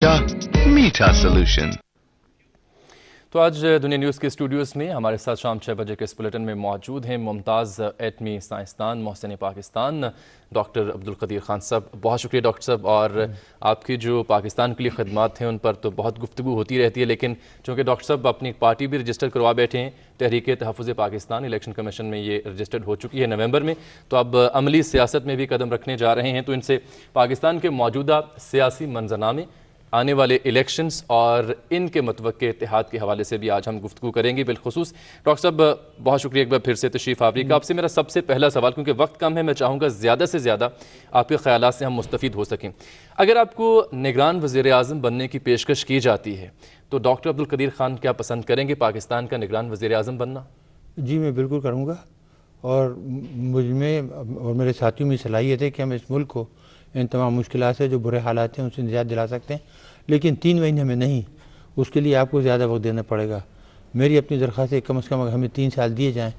मीठा सॉल्यूशन। तो आज दुनिया न्यूज़ के स्टूडियोज़ में हमारे साथ शाम 6 बजे के इस बुलेटिन में मौजूद हैं मुमताज़ एटमी साइंसदान मोहसिन पाकिस्तान डॉक्टर अब्दुल कदीर खान साहब। बहुत शुक्रिया डॉक्टर साहब। और आपकी जो पाकिस्तान के लिए खदमात हैं उन पर तो बहुत गुफ्तगू होती रहती है, लेकिन चूँकि डॉक्टर साहब अपनी पार्टी भी रजिस्टर करवा बैठे हैं, तहरीक तहफ़्फ़ुज़ पाकिस्तान इलेक्शन कमीशन में ये रजिस्टर्ड हो चुकी है नवंबर में, तो अब अमली सियासत में भी कदम रखने जा रहे हैं। तो इनसे पाकिस्तान के मौजूदा सियासी मंजरनामे, आने वाले इलेक्शंस और इनके मतवक्के इत्तेहाद के हवाले से भी आज हम गुफ्तगू करेंगे। बिलखुसूस डॉक्टर साहब बहुत शुक्रिया एक बार फिर से तशरीफ़ आवरी का। आपसे मेरा सबसे पहला सवाल, क्योंकि वक्त कम है, मैं चाहूँगा ज़्यादा से ज़्यादा आपके ख़यालात से हम मुस्तफ़ीद हो सकें। अगर आपको निगरान वज़ीर आज़म बनने की पेशकश की जाती है तो डॉक्टर अब्दुल कदीर खान क्या पसंद करेंगे पाकिस्तान का निगरान वज़ीर आज़म बनना? जी मैं बिल्कुल करूँगा, और मुझ में और मेरे साथियों में सलाहियत है कि हम इस मुल्क को इन तमाम मुश्किलात से जो बुरे हालात हैं उनसे निजात दिला सकते हैं, लेकिन 3 महीने में नहीं, उसके लिए आपको ज़्यादा वक्त देना पड़ेगा। मेरी अपनी दरख्वास्त है कम से कम अगर हमें 3 साल दिए जाएँ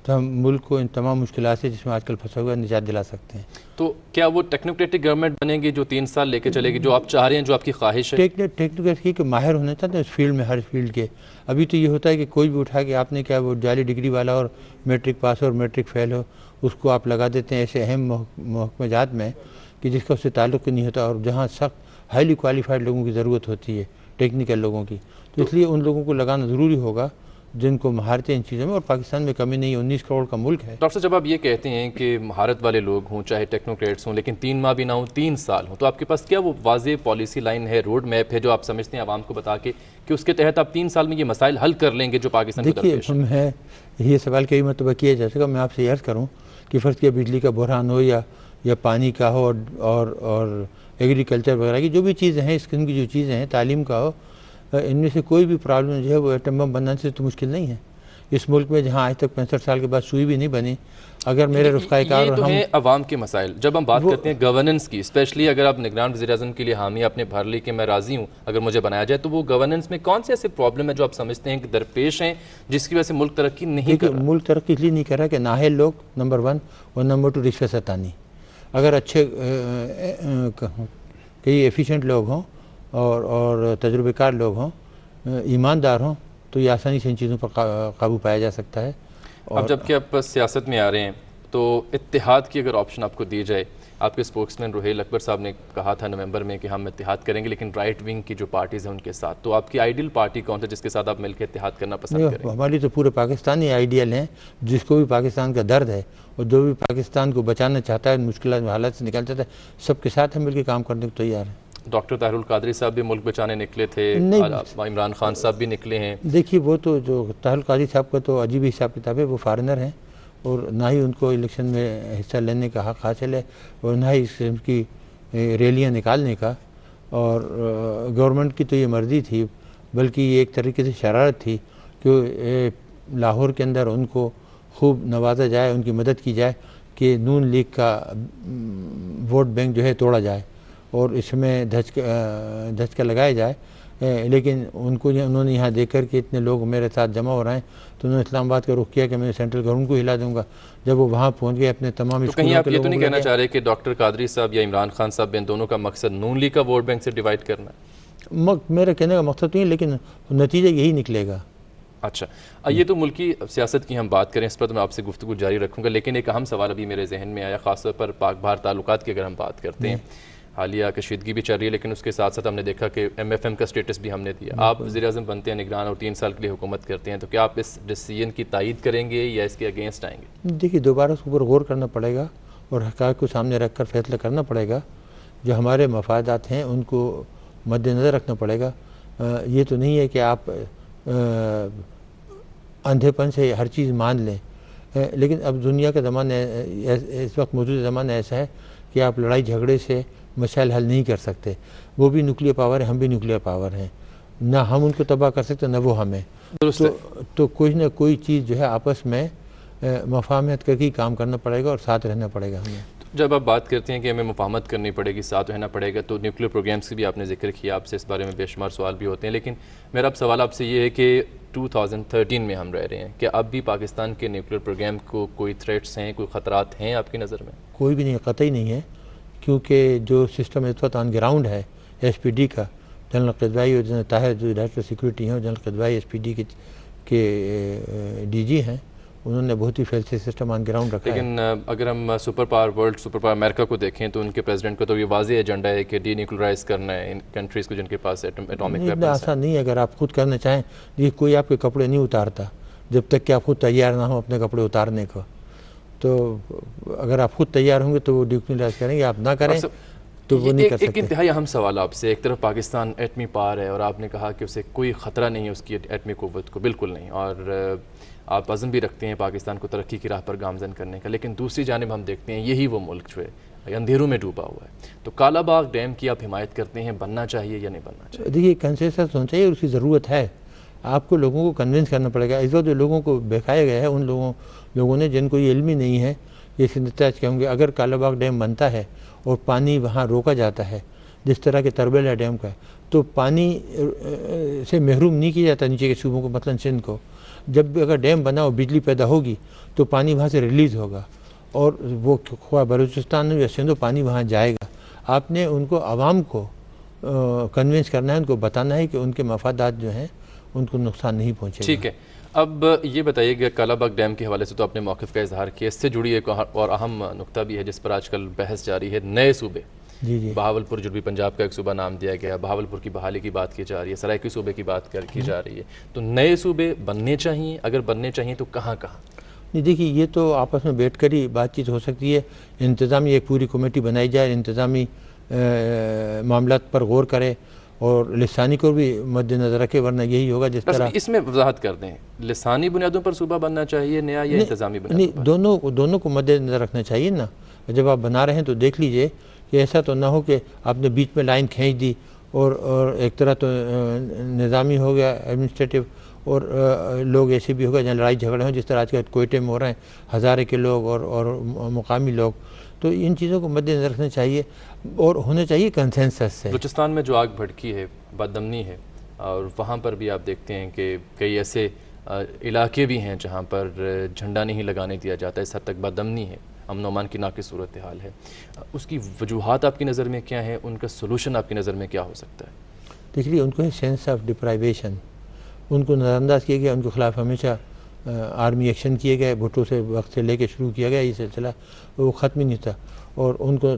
तो हम मुल्क को इन तमाम मुश्किलात से जिसमें आजकल फंसा हुआ है निजात दिला सकते हैं। तो क्या वो टेक्नोक्रेटिक गवर्नमेंट बनेगी जो 3 साल लेके चलेगी, जो आप चाह रहे हैं, जो आपकी ख्वाहिश है? टेक्नोक्रेट के माहिर होना चाहते हैं उस फील्ड में, हर फील्ड के। अभी तो ये होता है कि कोई भी उठा के आपने क्या वो जाली डिग्री वाला और मैट्रिक पास हो और मैट्रिक फेल हो, उसको आप लगा देते हैं ऐसे अहम महकमेजात में कि जिसका उससे ताल्लुक़ नहीं होता, और जहाँ सख्त हाईली क्वालिफाइड लोगों की ज़रूरत होती है, टेक्निकल लोगों की, तो इसलिए उन लोगों को लगाना ज़रूरी होगा जिनको महारतें इन चीज़ों में, और पाकिस्तान में कमी नहीं है, 19 करोड़ का मुल्क है। डॉक्टर जब आप ये कहते हैं कि महारत वाले लोग हों, चाहे टेक्नोक्रेट्स हों, लेकिन 3 माह भी ना हो, 3 साल हों, तो आपके पास क्या वो वाज़ेह पॉलिसी लाइन है, रोड मैप है जो आप समझते हैं आवाम को बता के कि उसके तहत आप 3 साल में ये मसाइल हल कर लेंगे जो पाकिस्तान को दरपेश है? देखिए, मैं ये सवाल कई मरतबा किया जा सका, मैं आपसे अर्ज़ करूँ कि फ़र्ज़ किया बिजली का बहरान हो या पानी का हो और एग्रीकल्चर वगैरह की जो भी चीज़ें हैं, इस किस्म की जो चीज़ें हैं, तालीम का हो, इनमें से कोई भी प्रॉब्लम जो है वो एटम बम बनने से तो मुश्किल नहीं है। इस मुल्क में जहाँ आज तक 65 साल के बाद सुई भी नहीं बनी, अगर मेरे रुस्खाकार तो हैं अवाम के मसाइल। जब हम बात करते हैं गवर्नेंस की, स्पेशली अगर आप निगरान वज़ीर आज़म के लिए हामी आपने भर ली कि मैं राज़ी हूँ अगर मुझे बनाया जाए, तो वो गवर्नेंस में कौन से ऐसे प्रॉब्लम है जो आप समझते हैं कि दरपेश हैं जिसकी वजह से मुल्क तरक्की नहीं कर रहा? मुल्क तरक्की इसलिए नहीं कर रहा कि नाहल लोग नंबर 1 और नंबर 2 रिश्वत सतानी। अगर अच्छे कई एफिशिएंट लोग हों और तजुर्बेकार लोग हों, ईमानदार हों, तो ये आसानी से इन चीज़ों पर काबू पाया जा सकता है। अब जबकि आप सियासत में आ रहे हैं तो इत्तेहाद की अगर ऑप्शन आपको दी जाए, आपके स्पोक्समैन रुहेल अकबर साहब ने कहा था नवंबर में कि हम इत्तेहाद करेंगे लेकिन राइट विंग की जो पार्टीज़ हैं उनके साथ, तो आपकी आइडियल पार्टी कौन सा जिसके साथ आप मिलकर इत्तेहाद करना पसंद करेंगे? हमारी तो पूरे पाकिस्तान ही आइडियल हैं, जिसको भी पाकिस्तान का दर्द है और जो भी पाकिस्तान को बचाना चाहता है, मुश्किल हालात से निकल चाहता है, सबके साथ हम मिलकर काम करने को तैयार हैं। डॉक्टर ताहिरुल कादरी साहब भी मुल्क बचाने निकले थे, इमरान खान साहब भी निकले हैं। देखिए, वो तो जो ताहिरुल कादरी साहब का तो अजीब हिसाब किताब है, वो फॉरेनर हैं और ना ही उनको इलेक्शन में हिस्सा लेने का हक़ हासिल है और ना ही इसकी रैलियाँ निकालने का, और गवर्नमेंट की तो ये मर्ज़ी थी, बल्कि ये एक तरीके से शरारत थी कि लाहौर के अंदर उनको खूब नवाजा जाए, उनकी मदद की जाए कि नून लीग का वोट बैंक जो है तोड़ा जाए और इसमें धचका लगाया जाए। लेकिन उन्होंने यहाँ देख कर के इतने लोग मेरे साथ जमा हो रहे हैं, तो उन्होंने इस्लामाबाद का रुख किया कि मैं सेंट्रल गवर्नमेंट को हिला दूंगा। जब वो वहाँ पहुँच गए अपने तमाम, तो कहीं आप ये तो नहीं कहना चाह रहे कि डॉक्टर कादरी साहब या इमरान खान साहब इन दोनों का मकसद नून लीग का वोट बैंक से डिवाइड करना है? मेरा कहने का मकसद नहीं है, लेकिन नतीजा यही निकलेगा। अच्छा, ये तो मुल्की सियासत की हम बात करें, इस पर तो मैं आपसे गुफ्तगू जारी रखूँगा, लेकिन एक अहम सवाल अभी मेरे जहन में आया, ख़ासतौर पर पाक भारत ताल्लुकात की अगर हम बात करते हैं, हालिया कशीदगी भी चल रही है, लेकिन उसके साथ साथ हमने देखा कि MFM का स्टेटस भी हमने दिया। आप वज़ीर-ए-आज़म बनते हैं, निगरान और 3 साल के लिए हुकूमत करते हैं, तो क्या आप इस डिसीजन की तायीद करेंगे या इसके अगेंस्ट आएंगे? देखिए, दोबारा उसके ऊपर गौर करना पड़ेगा और हक़ाइक़ को सामने रख कर फैसला करना पड़ेगा। जो हमारे मफादात हैं उनको मद्देनज़र रखना पड़ेगा। ये तो नहीं है कि आप अंधेपन से हर चीज़ मान लें, लेकिन अब दुनिया का ज़माना, इस वक्त मौजूदा ज़माना ऐसा है कि आप लड़ाई झगड़े से मसाइल हल नहीं कर सकते। वो भी न्यूक्लियर पावर है, हम भी न्यूक्लियर पावर हैं, ना हम उनको तबाह कर सकते ना वो हमें। तो कोई ना कोई चीज़ जो है आपस में मफाहमत करके काम करना पड़ेगा और साथ रहना पड़ेगा हमें। जब आप बात करते हैं कि हमें मुफाहमत करनी पड़ेगी, साथ रहना पड़ेगा, तो न्यूक्लियर प्रोग्राम्स की भी आपने जिक्र किया, आपसे इस बारे में बेशुमार सवाल भी होते हैं, लेकिन मेरा अब सवाल आपसे ये है कि 2013 में हम रह रहे हैं, क्या अब भी पाकिस्तान के न्यूक्लियर प्रोग्राम को कोई थ्रेट्स हैं, कोई ख़तरात हैं आपकी नज़र में? कोई भी नहीं, कतई नहीं है, क्योंकि जो सिस्टम इस वक्त ऑन ग्राउंड है SPD का, जनरल क़िदवाई और जनरल ताहिर जो डायरेक्टर सिक्योरिटी हैं, जनरल क़िदवाई SPD के DG हैं, उन्होंने बहुत ही फेल से सिस्टम ऑन ग्राउंड रखा है। लेकिन अगर हम सुपर पावर अमेरिका को देखें तो उनके प्रेसिडेंट का तो ये वाज़ेह एजेंडा है कि डीन्यूक्लियराइज करना है इन कंट्रीज़ को जिनके पास एटॉमिक वेपन्स हैं। ऐसा नहीं है, अगर आप खुद करना चाहें, ये कोई आपके कपड़े नहीं उतारता जब तक कि आप खुद तैयार ना हो अपने कपड़े उतारने को। तो अगर आप खुद तैयार होंगे तो वो डीन्यूक्लियराइज करेंगे, आप ना करें तो वो नहीं कर सकते। एक इंतहाई अहम सवाल आपसे, एक तरफ पाकिस्तान एटमी पावर है और आपने कहा कि उसे कोई ख़तरा नहीं है उसकी एटमी क़ुव्वत को, बिल्कुल नहीं, और आप अज़म भी रखते हैं पाकिस्तान को तरक्की की राह पर गामज़न करने का, लेकिन दूसरी जानिब हम देखते हैं यही वो मुल्क जो है अंधेरों में डूबा हुआ है। तो कालाबाग डैम की आप हिमायत करते हैं, बनना चाहिए या नहीं बनना चाहिए? देखिए, कंसेंसस होना चाहिए, उसकी ज़रूरत है। आपको लोगों को कन्विंस करना पड़ेगा। इस वक्त जो लोगों को बहकाया गया है, उन लोगों ने जिनको ये इल्म ही नहीं है, ये सिंधताज के होंगे। अगर कालाबाग डैम बनता है और पानी वहाँ रोका जाता है जिस तरह के तरबेला डैम का, तो पानी से महरूम नहीं किया जाता नीचे के सूबों को, मतलब सिंध को। जब भी अगर डैम बना और बिजली पैदा होगी तो पानी वहाँ से रिलीज़ होगा और वो ख्वाह बलूचिस्तान में या सिंध पानी वहाँ जाएगा। आपने उनको आवाम को कन्विंस करना है, उनको बताना है कि उनके मफादात जो हैं उनको नुकसान नहीं पहुँचेगा। ठीक है, अब ये बताइए कि कालाबाग डैम के हवाले से तो आपने मौक़िफ़ का इजहार किया, इससे जुड़ी एक और अहम नुकता भी है जिस पर आजकल बहस जारी है, नए सूबे। जी। बहावलपुर जो भी पंजाब का एक सूबा नाम दिया गया, बहावलपुर की बहाली की बात की जा रही है, सराइकी सूबे की बात की जा रही है। तो नए सूबे बनने चाहिए, अगर बनने चाहिए तो कहाँ कहाँ? नहीं, देखिए, ये तो आपस में बैठ कर ही बातचीत हो सकती है। इंतज़ामी एक पूरी कमेटी बनाई जाए, इंतज़ामी मामलात पर गौर करे और लिसानी को भी मद्देनजर रखे, वरना यही होगा जिस तरह। इसमें वजाहत कर दें, लिसानी बुनियादों पर सूबा बनना चाहिए नया या इंतज़ामी बुनियादों पर? दोनों को मद्देनजर रखना चाहिए ना। जब आप बना रहे हैं तो देख लीजिए कि ऐसा तो ना हो कि आपने बीच में लाइन खींच दी और एक तरह तो निज़ामी हो गया, एडमिनिस्ट्रेटिव, और लोग ऐसे भी हो गए जहाँ लड़ाई झगड़े हों, जिस तरह आज के कोयटे में हो रहे हैं, हज़ारे के लोग और मुकामी लोग। तो इन चीज़ों को मद्देनजर रखना चाहिए और होना चाहिए कंसेंसस से। बलूचिस्तान में जो आग भड़की है, बदअमनी है, और वहाँ पर भी आप देखते हैं कि कई ऐसे इलाके भी हैं जहाँ पर झंडा नहीं लगाने दिया जाता, इस हद तक बदअमनी है, अमन अमान की नाक़िस सूरत हाल है। उसकी वजूहात आपकी नज़र में क्या है, उनका सोल्यूशन आपकी नज़र में क्या हो सकता है? देखिए, उनको है सेंस ऑफ डिप्राइवेशन, उनको नज़रअंदाज किया गया, उनके खिलाफ हमेशा आर्मी एक्शन किए गए, भुट्टो से वक्त से लेके शुरू किया गया ये सिलसिला, वो ख़त्म ही नहीं था। और उनको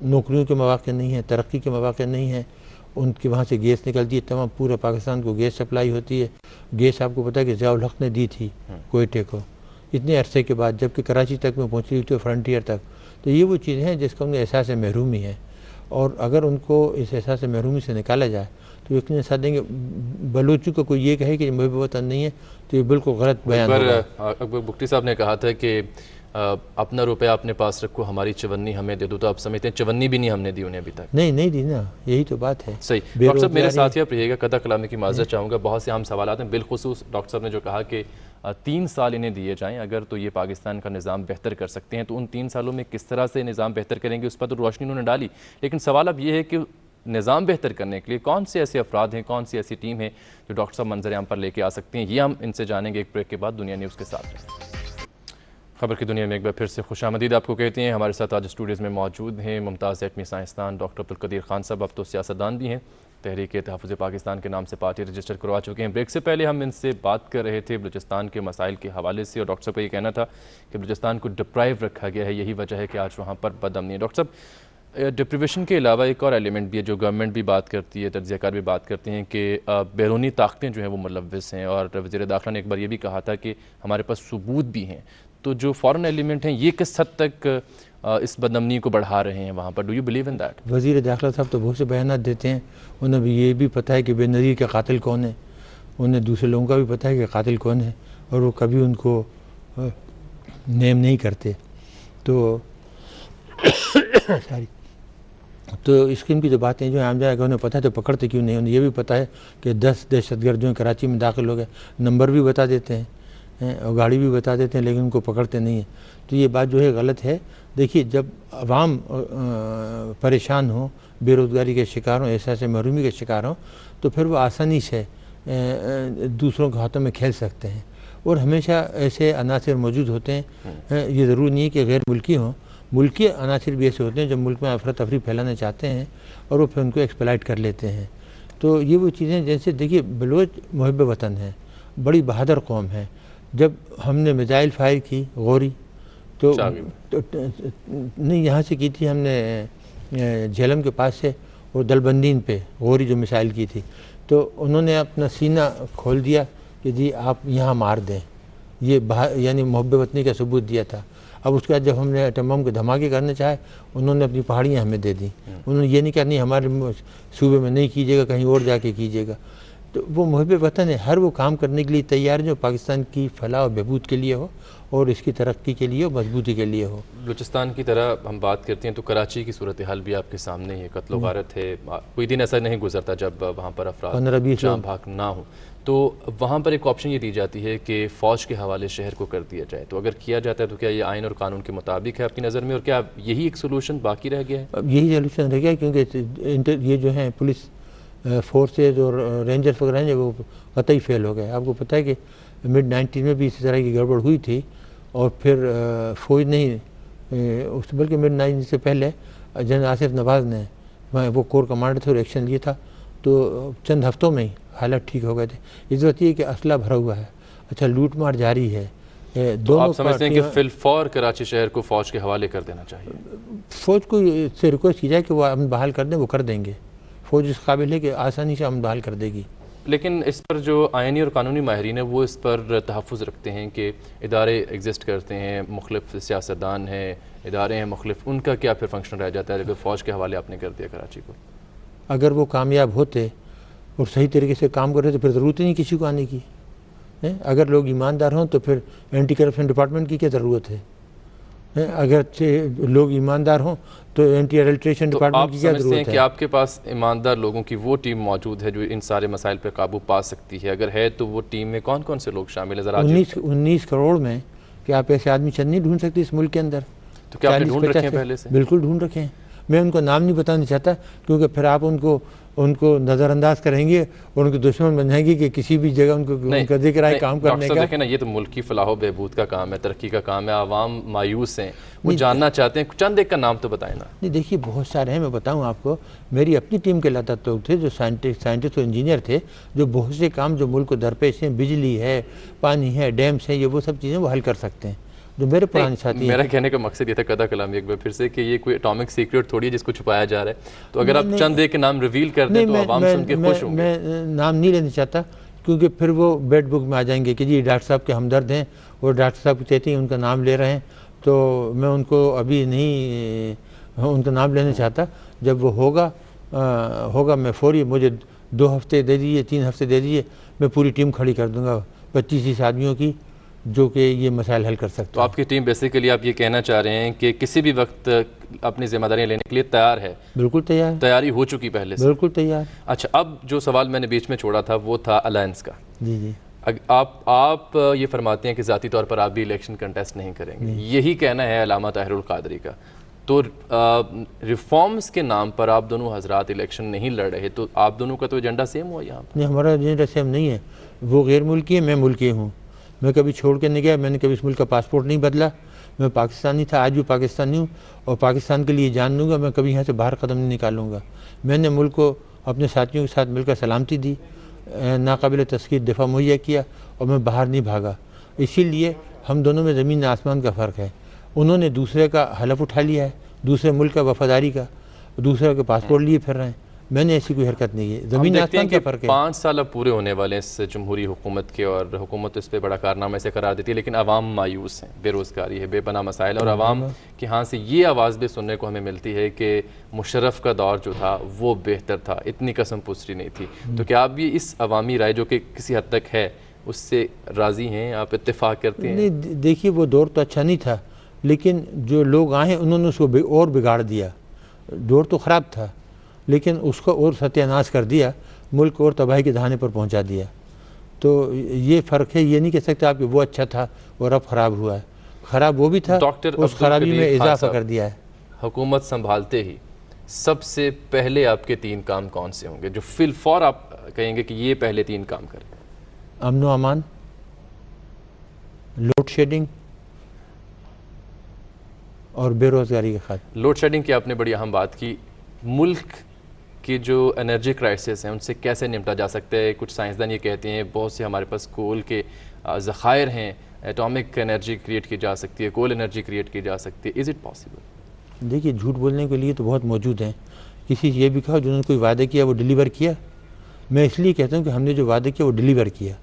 नौकरियों के मौक़े नहीं हैं, तरक्की के मौक़े नहीं हैं। उनके वहाँ से गैस निकलती है, तमाम पूरा पाकिस्तान को गैस सप्लाई होती है। गैस आपको पता है कि ज़ियाउल हक़ ने दी थी कोयटे को इतने अरसे के बाद, जबकि कराची तक में पहुँची हुई थी, फ्रंटियर तक। तो ये वो चीज़ें हैं जिसका उन्हें एहसास महरूमी है, और अगर उनको इस एहसास महरूमी से निकाला जाए तो यकीन साथ देंगे। बलूची को कोई ये कहे कि महबूब वतन नहीं है तो ये बिल्कुल गलत बयान होगा। अकबर बुगटी साहब ने कहा था कि अपना रुपया अपने पास रखो, हमारी चवन्नी हमें दे दो, तो आप समझते हैं चवन्नी भी नहीं हमने दी उन्हें अभी तक? नहीं दी ना, यही तो बात है। सही। डॉक्टर साहब मेरे साथ ही आप रहिएगा, कदा कलामी की माजरत चाहूँगा, बहुत से आम सवाल हैं। बिलखुसूस डॉक्टर साहब ने जो कहा कि 3 साल इन्हें दिए जाएँ अगर, तो ये पाकिस्तान का निज़ाम बेहतर कर सकते हैं, तो उन 3 सालों में किस तरह से निज़ाम बेहतर करेंगे उस पर तो रोशनी उन्होंने डाली। लेकिन सवाल अब ये है कि निज़ाम बेहतर करने के लिए कौन से ऐसे अफराद हैं, कौन सी ऐसी टीम है जो डॉक्टर साहब मंजर आम पर लेके आ सकते हैं, ये हम इनसे जानेंगे एक ब्रेक के बाद। दुनिया न्यूज़ के साथ खबर की दुनिया में एक बार फिर से खुशामदीद आपको कहते हैं। हमारे साथ आज स्टूडियोज़ में मौजूद हैं मुमताज़ एटमी साइंसदान डॉक्टर अब्दुल कदीर खान साहब, अब तो सियासतदान भी हैं, तहरीक तहफ़्फ़ुज़ पाकिस्तान के नाम से पार्टी रजिस्टर करवा चुके हैं। ब्रेक से पहले हम इनसे बात कर रहे थे बलूचिस्तान के मसाइल के हवाले से, और डॉक्टर साहब का ये कहना था कि बलूचिस्तान को डिप्राइव रखा गया है, यही वजह है कि आज वहाँ पर बदअमनी है। डॉक्टर साहब, डिप्रीवेशन के अलावा एक और एलिमेंट भी है जो गवर्नमेंट भी बात करती है, तज्ज़ियाकार भी बात करते हैं कि बैरूनी ताकतें जो हैं वो मुलव्विस हैं, और वज़ीर दाखिला ने एक बार ये भी कहा था कि हमारे पास सबूत भी हैं। तो जो फॉरेन एलिमेंट हैं ये किस हद तक इस बदअमनी को बढ़ा रहे हैं वहाँ पर? Do you believe in that? वज़ीर दाखिला साहब तो बहुत से बयान देते हैं, उन्हें भी ये भी पता है कि बेनज़ीर का कातिल कौन है, उन्हें दूसरे लोगों का भी पता है कि कातिल कौन है, और वो कभी उनको नेम नहीं करते। तो सॉरी, तो इस किस्म की जो बातें जो आम जाएगा उन्हें पता है तो पकड़ते क्यों नहीं? उन्हें ये भी पता है कि 10 दहशतगर्द जो हैं कराची में दाखिल हो गए, नंबर भी बता देते हैं और गाड़ी भी बता देते हैं, लेकिन उनको पकड़ते नहीं हैं। तो ये बात जो है गलत है। देखिए, जब आवाम परेशान हो, बेरोज़गारी के शिकार हों, एहसास महरूमी के शिकार हों, तो फिर वो आसानी से दूसरों के हाथों में खेल सकते हैं, और हमेशा ऐसे अनासर मौजूद होते हैं। ये ज़रूरी नहीं है कि गैर मुल्की हों, मुल्की अनासिर भी ऐसे होते हैं जो मुल्क में अफरा तफरी फैलाना चाहते हैं और वो फिर उनको एक्सप्लॉइट कर लेते हैं। तो ये वो चीज़ें, जैसे देखिए बलोच मुहिब वतन है, बड़ी बहादुर कौम है। जब हमने मिसाइल फायर की गौरी तो नहीं, यहाँ से की थी हमने झेलम के पास से, वो दलबंदीन पे गौरी जो मिसाइल की थी, तो उन्होंने अपना सीना खोल दिया कि जी आप यहाँ मार दें, ये यानी मुहब्बत वतनी का सबूत दिया था। अब उसके बाद जब हमने एटम बम के धमाके करने चाहे, उन्होंने अपनी पहाड़ियाँ हमें दे दी। उन्होंने ये नहीं कहा नहीं हमारे सूबे में नहीं कीजिएगा, कहीं और जाके कीजिएगा। तो वो मुहब्बत वतन है, हर वो काम करने के लिए तैयार है जो पाकिस्तान की फलाह और बहबूद के लिए हो और इसकी तरक्की के लिए, मजबूती के लिए हो। बलूचिस्तान की तरह हम बात करते हैं तो कराची की सूरत हाल भी आपके सामने है, कत्ल गारत है, कोई दिन ऐसा नहीं गुजरता जब वहाँ पर अफराद 15-20 जाम भाग ना हो। तो वहाँ पर एक ऑप्शन ये दी जाती है कि फ़ौज के हवाले शहर को कर दिया जाए, तो अगर किया जाता है तो क्या ये आइन और कानून के मुताबिक है आपकी नज़र में, और क्या यही एक सोल्यूशन बाकी रह गया है? अब यही सोल्यूशन रह गया, क्योंकि ये जो है पुलिस फोर्सेज और रेंजर्स वगैरह हैं वो कतई फेल हो गए। आपको पता है कि मिड-90s में भी इसी तरह की गड़बड़ हुई थी और फिर फौज नहीं, उस बल्कि मिड-90s से पहले जनरल आसिफ नवाज़ ने, वो कोर कमांडर थे और एक्शन लिया था, तो चंद हफ्तों में ही हालात ठीक हो गए थे। इस वक्त ये कि असला भरा हुआ है, अच्छा लूट मार जारी है। तो आप समझते हैं कि फिलफौर कराची शहर को फ़ौज के हवाले कर देना चाहिए? फ़ौज को से रिक्वेस्ट की जाए कि वो अमन बहाल कर दें, वो कर देंगे। फ़ौज इस काबिल है कि आसानी से अमन बहाल कर देगी। लेकिन इस पर जो आइनी और कानूनी माहिरीन है वो इस पर तहफ़्फ़ुज़ रखते हैं कि इदारे एग्जिस्ट करते हैं, मुख्तलिफ सियासतदान हैं, इदारे हैं मुख्तलिफ, उनका क्या फिर फंक्शन रह जाता है अगर फ़ौज के हवाले आपने कर दिया कराची को? अगर वो कामयाब होते और सही तरीके से काम कर रहे तो फिर ज़रूरत ही नहीं किसी को आने की है। अगर लोग ईमानदार हों तो फिर एंटी करप्शन डिपार्टमेंट की क्या ज़रूरत है? अगर लोग ईमानदार हों तो एंटी एडल्ट्रेशन डिपार्टमेंट की क्या ज़रूरत है? कि आपके पास ईमानदार लोगों की वो टीम मौजूद है जो इन सारे मसाइल पर काबू पा सकती है? अगर है तो वो टीम में कौन कौन से लोग शामिल है? 19 करोड़ में क्या आप ऐसे आदमी चंद नहीं ढूंढ सकते इस मुल्क के अंदर? तो क्या आपने ढूंढ रखे हैं पहले से? बिल्कुल ढूंढ रखे हैं। मैं उनको नाम नहीं बताना चाहता क्योंकि फिर आप उनको नज़रअंदाज करेंगे और उनके दुश्मन बन जाएंगे कि किसी भी जगह उनका जिक्र आए काम करने का। देखें ना, ये तो मुल्क की फलाह बहबूद का काम है, तरक्की का काम है, आवाम मायूस हैं, वो जानना चाहते हैं। चंद एक का नाम तो बताएं ना। नहीं देखिए बहुत सारे हैं, मैं बताऊं आपको, मेरी अपनी टीम के लातार लोग थे जो साइंटिस्ट और इंजीनियर थे, जो बहुत से काम जो मुल्क को दरपेश हैं, बिजली है, पानी है, डैम्स हैं, ये वो सब चीज़ें वो हल कर सकते हैं जो मेरे पुराने साथी। मेरा कहने का मकसद ये था कदा कलामी एक बार फिर से कि ये कोई एटॉमिक सीक्रेट थोड़ी है जिसको छुपाया जा रहा है। तो अगर आप चंद एक के नाम रिवील कर दें तो आवाम सुन के खुश होंगे। मैं नाम नहीं लेना चाहता क्योंकि फिर वो बेड बुक में आ जाएंगे कि जी डॉक्टर साहब के हमदर्द हैं और डॉक्टर साहब कहते हैं उनका नाम ले रहे हैं, तो मैं उनको अभी नहीं उनका नाम लेना चाहता। जब वो होगा मैं फौरी, मुझे 2 हफ्ते दे दीजिए, 3 हफ्ते दे दीजिए, मैं पूरी टीम खड़ी कर दूंगा 25-30 आदमियों की जो कि ये मसाइल हल कर सकते हैं। तो आपकी टीम बेसिकली आप ये कहना चाह रहे हैं कि किसी भी वक्त अपनी जिम्मेदारियां लेने के लिए तैयार है? बिल्कुल तैयार, तैयारी हो चुकी पहले से? बिल्कुल तैयार। अच्छा, अब जो सवाल मैंने बीच में छोड़ा था वो था अलायंस का। जी जी, आप ये फरमाते हैं कि ज़ाती तौर पर आप भी इलेक्शन कंटेस्ट नहीं करेंगे, यही कहना है अल्लामा ताहिरुल कादरी का। तो रिफॉर्म्स के नाम पर आप दोनों हजरात इलेक्शन नहीं लड़ रहे, तो आप दोनों का तो एजेंडा सेम हुआ यहाँ पर? नहीं, हमारा एजेंडा सेम नहीं है। वो गैर मुल्की है, मैं मुल्की हूँ। मैं कभी छोड़ के नहीं गया, मैंने कभी इस मुल्क का पासपोर्ट नहीं बदला। मैं पाकिस्तानी था, आज भी पाकिस्तानी हूँ और पाकिस्तान के लिए जान लूँगा। मैं कभी यहाँ से बाहर कदम नहीं निकालूंगा। मैंने मुल्क को अपने साथियों के साथ मिलकर सलामती दी, नाकाबिल तस्कीर दिफा मुहैया किया और मैं बाहर नहीं भागा। इसीलिए हम दोनों में ज़मीन आसमान का फ़र्क है। उन्होंने दूसरे का हलफ उठा लिया है, दूसरे मुल्क का वफादारी का, दूसरे के पासपोर्ट लिए फिर रहे हैं। मैंने ऐसी कोई हरकत नहीं है। ज़मीन आसमान का फ़र्क है। 5 साल अब पूरे होने वाले इस जमहूरी हुकूमत के और हुकूमत इस पर बड़ा कारनामा ऐसे करार देती है, लेकिन आवाम मायूस हैं, बेरोज़गारी है, बेपनाह मसाइल, और आवाम के यहाँ से ये आवाज़ भी सुनने को हमें मिलती है कि मुशर्रफ का दौर जो था वो बेहतर था, इतनी कसम पुष्टि नहीं थी। तो क्या आप भी इस अवामी राय जो कि किसी हद तक है उससे राज़ी हैं, आप इत्तेफाक करते हैं? नहीं देखिए, वो दौर तो अच्छा नहीं था, लेकिन जो लोग आए उन्होंने उसको और बिगाड़ दिया। दौर तो ख़राब था लेकिन उसको और सत्यानाश कर दिया, मुल्क और तबाही के दहाने पर पहुंचा दिया। तो ये फ़र्क है, ये नहीं कह सकते आप कि वो अच्छा था और अब ख़राब हुआ है। ख़राब वो भी था, उस खराबी में इजाफा कर दिया है। हुकूमत संभालते ही सबसे पहले आपके 3 काम कौन से होंगे जो फिलफौर आप कहेंगे कि ये पहले 3 काम करें? अमन व अमान, लोड शेडिंग और बेरोज़गारी के खात्मे। लोड शेडिंग की आपने बड़ी अहम बात की। मुल्क की जो एनर्जी क्राइसिस है उनसे कैसे निपटा जा सकता है? कुछ साइंसदान ये कहते हैं बहुत से हमारे पास कोल के ज़खायर हैं, एटॉमिक एनर्जी क्रिएट की जा सकती है, कोल एनर्जी क्रिएट की जा सकती है। Is it possible? देखिए, झूठ बोलने के लिए तो बहुत मौजूद हैं। किसी से ये भी कहा जिन्होंने कोई वादा किया वो डिलीवर किया। मैं इसलिए कहता हूँ कि हमने जो वादा किया वो डिलीवर किया।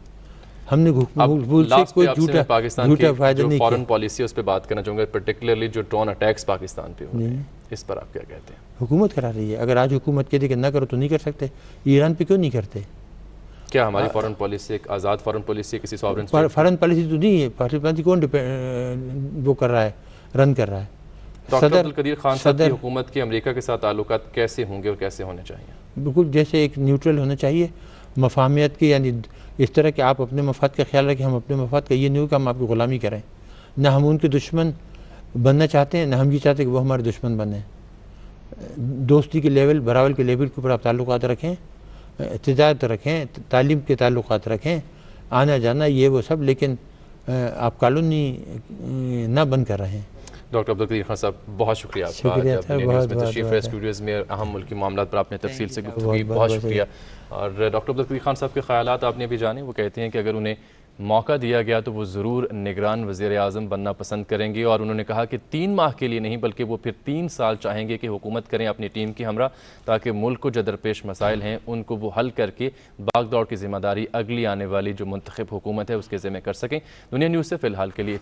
हमने भूल से कोई झूठा फायदा नहीं किया। फॉरेन पॉलिसी उस पर बात करना चाहूँगा, पर्टिकुलरली जो ड्रोन अटैक्स पाकिस्तान पे हो रहे हैं, इस पर आप क्या कहते हैं? हुकूमत करा रही है। अगर आज हुकूमत कहती कि ना करो तो नहीं कर सकते। ईरान पे क्यों नहीं करते? क्या हमारी फॉरेन पॉलिसी एक आज़ाद फॉरेन पॉलिसी किसी सॉवरेन फॉरेन पॉलिसी तो नहीं है। फॉरेन पॉलिसी कौन वो कर रहा है, रन कर रहा है? डॉक्टर अब्दुल कदीर खान साहब की हुकूमत के अमेरिका के साथ ताल्लुकात कैसे होंगे और कैसे होने चाहिए? बिल्कुल जैसे एक न्यूट्रल होना चाहिए, मफाहमियत की, यानी इस तरह कि आप अपने मफाद का ख्याल रखें, हम अपने मफाद का। ये नहीं हो कि हम आपकी ग़ुलामी करें। ना हम उनके दुश्मन बनना चाहते हैं, ना हम ये चाहते कि वो हमारे दुश्मन बने। दोस्ती के लेवल, बराबर के लेवल के ऊपर आप ताल्लुकात रखें, तिजारत रखें, तालीम के ताल्लुकात रखें, आना जाना ये वो सब, लेकिन आप कॉलोनी ना बन कर रहे हैं। डॉक्टर अब्दुल कदीर खान साहब, बहुत शुक्रिया आपका तशरीफ़ है स्टूडियोज़ में। अहम मुल्की मामला पर आपने तफसील से गुफ्तगू की, बहुत शुक्रिया। और डॉक्टर अब्दुल कदीर खान साहब के ख़यालात आपने भी जाने। वो कहते हैं कि अगर उन्हें मौका दिया गया तो वो ज़रूर निगरान वज़ीर आज़म बनना पसंद करेंगे। और उन्होंने कहा कि 3 माह के लिए नहीं बल्कि वो फिर 3 साल चाहेंगे कि हुकूमत करें अपनी टीम की हमरा, ताकि मुल्क को जो दरपेश मसाइल हैं उनको वो हल करके भाग दौड़ की ज़िम्मेदारी अगली आने वाली जो मुंतखब हुकूमत है उसके ज़िम्मे कर सकें। दुनिया न्यूज़ से फ़िलहाल के लिए